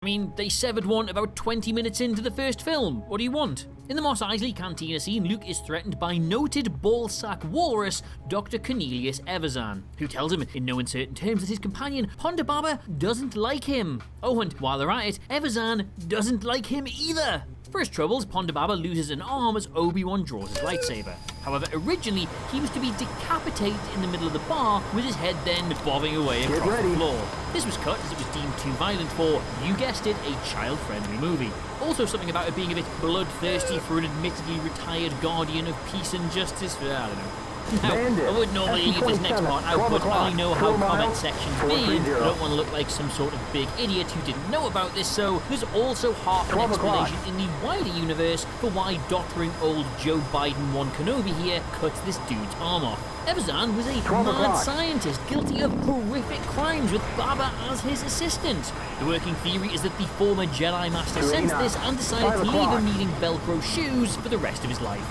mean, they severed one about 20 minutes into the first film. What do you want? In the Mos Eisley cantina scene, Luke is threatened by noted ballsack walrus Dr. Cornelius Everzan, who tells him in no uncertain terms that his companion Ponda Baba doesn't like him. Oh, and while they're at it, Everzan doesn't like him either. For his troubles, Ponda Baba loses an arm as Obi-Wan draws his lightsaber. However, originally, he was to be decapitated in the middle of the bar, with his head then bobbing away across the floor. This was cut as it was deemed too violent for, you guessed it, a child-friendly movie. Also something about it being a bit bloodthirsty for an admittedly retired guardian of peace and justice. I don't know. Now, I would normally leave this next part out, but I know how comment sections be, and I don't want to look like some sort of big idiot who didn't know about this, so there's also half an explanation in the wider universe for why doddering old Joe Biden 1 Kenobi here cuts this dude's arm off. Everzan was a mad scientist guilty of horrific crimes with Baba as his assistant. The working theory is that the former Jedi Master sensed this and decided to leave him needing Velcro shoes for the rest of his life.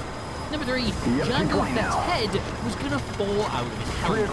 Number 3, Jango Fett's head was gonna fall out of his helmet.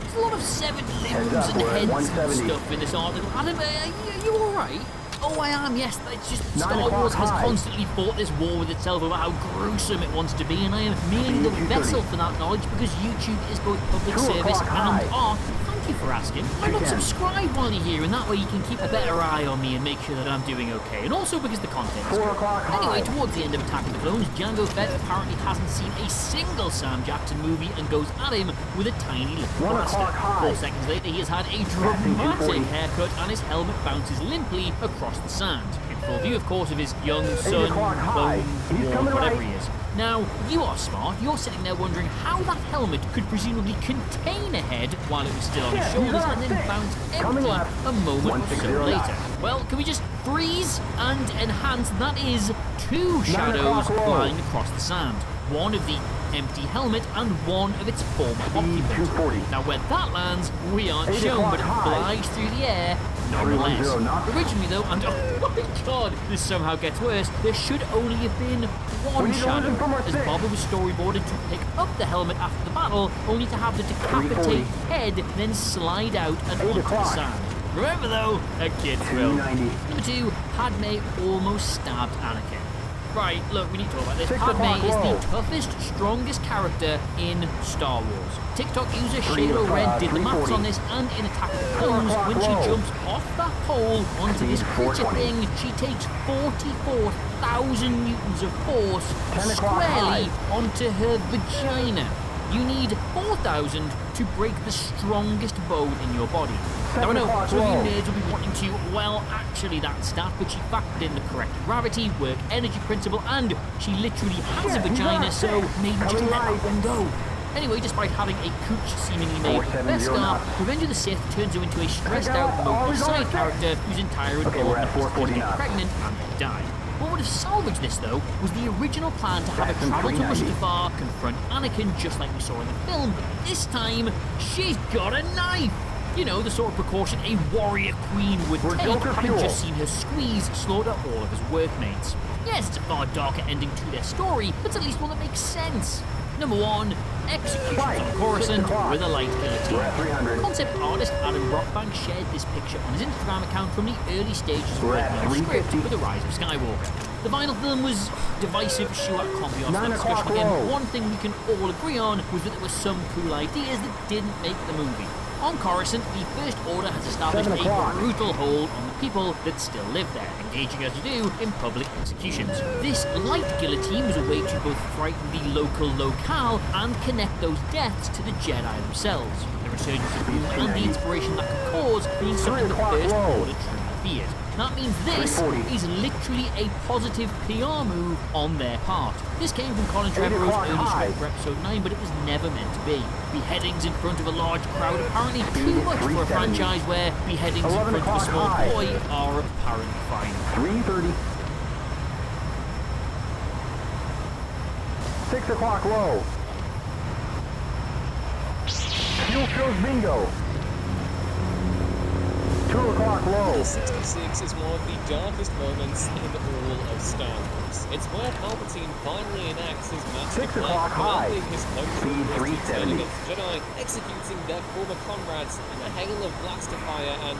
There's a lot of severed limbs and heads and stuff in this article. Adam, are you alright? Oh, I am, yes. It's just Star Wars has constantly fought this war with itself over how gruesome it wants to be, and I am merely the vessel for that knowledge because YouTube is both public service and art. Thank you for asking. Why not subscribe while you're here, and that way you can keep a better eye on me and make sure that I'm doing okay. And also because the content is good. Anyway, towards the end of Attack of the Clones, Jango Fett apparently hasn't seen a single Sam Jackson movie and goes at him with a tiny little blaster. 4 seconds later, he has had a dramatic haircut and his helmet bounces limply across the sand. In full view, of course, of his young son, clone, whatever he is. Now, you are smart. You're sitting there wondering how that helmet could presumably contain a head while it was still on his shoulders and then bounce empty a moment or so later. Well, can we just freeze and enhance? That is 2 shadows flying across the sand. One of the empty helmet and one of its former occupant. Now, where that lands, we aren't shown, but it flies through the air nonetheless. Originally though, and oh my god, this somehow gets worse, there should only have been 1 shadow, as Boba was storyboarded to pick up the helmet after the battle, only to have the decapitated head then slide out and onto the sand. Remember though, a kid's will. Number 2, Padme almost stabbed Anakin. Right, look, we need to talk about this. Padme is the toughest, strongest character in Star Wars. TikTok user Shaylo Red did the maths on this, and in Attack of the Clones, when she jumps off that pole onto this creature thing, she takes 44,000 newtons of force squarely onto her vagina. You need 4,000 to break the strongest bone in your body. Now I know, some of you nerds will be wanting to, well, actually that stat, but she factored in the correct gravity, work energy principle, and she literally has a vagina, so maybe just let that one go. Anyway, despite having a cooch seemingly made Beskar, Revenge of the Sith turns her into a stressed out, mobile side character whose entire involvement is to get pregnant and then die. What would have salvaged this, though, was the original plan to have her travel to Mustafar, confront Anakin just like we saw in the film, but this time, she's got a knife! You know, the sort of precaution a warrior queen would take, having just seen her squeeze slaughter all of his workmates. Yes, it's a far darker ending to their story, but it's at least one that makes sense. Number 1, executions on Coruscant with a light guillotine. Concept artist Adam Brockbank shared this picture on his Instagram account from the early stages of working on the script for The Rise of Skywalker. The final film was divisive, sure, I can't be off that discussion again, but one thing we can all agree on was that there were some cool ideas that didn't make the movie. On Coruscant, the First Order has established a brutal hold on the people that still live there, engaging as you do in public executions. This light guillotine was a way to both frighten the local locale and connect those deaths to the Jedi themselves. The resurgence of gloom and the inspiration that could cause being something the First Order truly feared. That means this is literally a positive PR move on their part. This came from Colin Trevorrow's early script for Episode 9, but it was never meant to be. Beheadings in front of a large crowd apparently too much for a franchise where beheadings in front of a small boy are apparently fine. 3:30. 6 o'clock low. Fuel shows bingo. 2 o'clock low. Order 66 is one of the darkest moments in all of Star Wars. It's where Palpatine finally enacts his master 6 plan, o'clock high. commanding his clone Speed troopers to turn 370. against the Jedi, executing their former comrades in a hail of blaster fire, and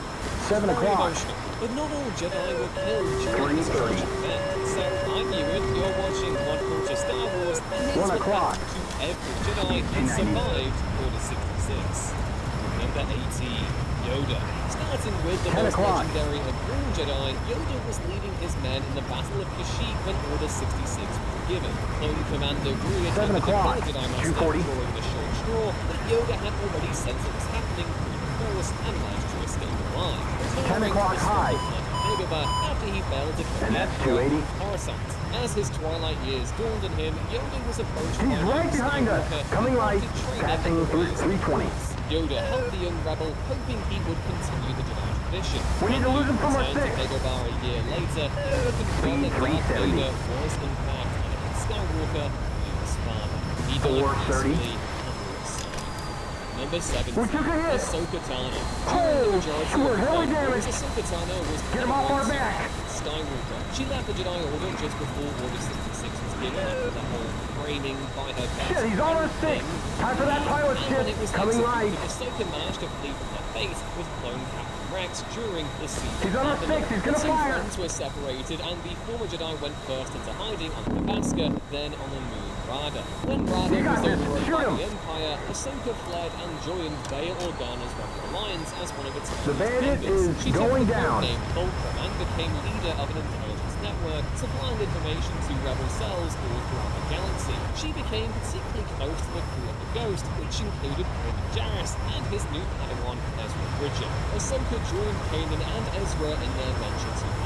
7 very o'clock. emotional. But not all Jedi were killed during this tragic event. So I knew it. You're watching One Culture Star Wars, and here's 1 what o'clock. happened to every Jedi that survived Order 66. Number 80, Yoda. Starting with the 10 most o'clock. legendary of all Jedi, Yoda was leading his men in the Battle of Kashyyyk when Order 66 was given. Clone Commander Grievous 7 had the o'clock. Jedi Master 2:40. drawing the short straw, but Yoda had already sensed it was happening through the Force and managed to escape alive. 10 o'clock high. Dagobah after he failed to kill And that's the Emperor 280. Coruscant. As his twilight years dawned on him, Yoda was approached He's by right Luke behind us. Skywalker, Coming who right. wanted to train him Passing in through ways 320. Yoda helped the young rebel, hoping he would continue the Jedi tradition. We need to lose him from our Returned to 6. Dagobah a year later, Yoda confirmed that Darth 370. Vader was in fact Anakin Skywalker, Luke's father. He died 430. peacefully on Luke's side. Number 70, We took a hit. Ahsoka Tano. Oh, During the majority she was of the heavily film, damaged. Ahsoka Tano was Get him off our back. Skywalker. She left the Jedi Order just before Order 66 was given after the whole framing by her best Shit, he's on our friend 6. thing. Time for that pilot And when it shit. was Coming right. executed, Ahsoka managed to flee from her fate with clone Captain Rex during the siege. He's on our 6. He's gonna The two fire. friends were separated, and the former Jedi went first into hiding on Tabasca, then on the moon Rada. When Rada You got was this. overrun Shoot by him. the Empire, Ahsoka fled and joined Bail Organa's Rebel Alliance as one of its The bandit members. is She took going the down. name Fulcrum and became leader of an intelligence network, supplying information to rebel cells all throughout the galaxy. She became particularly close to the crew of the Ghost, which included Kanan Jarrus and his new Padawan, Ezra Bridger. Ahsoka joined Kanan and Ezra in their venture to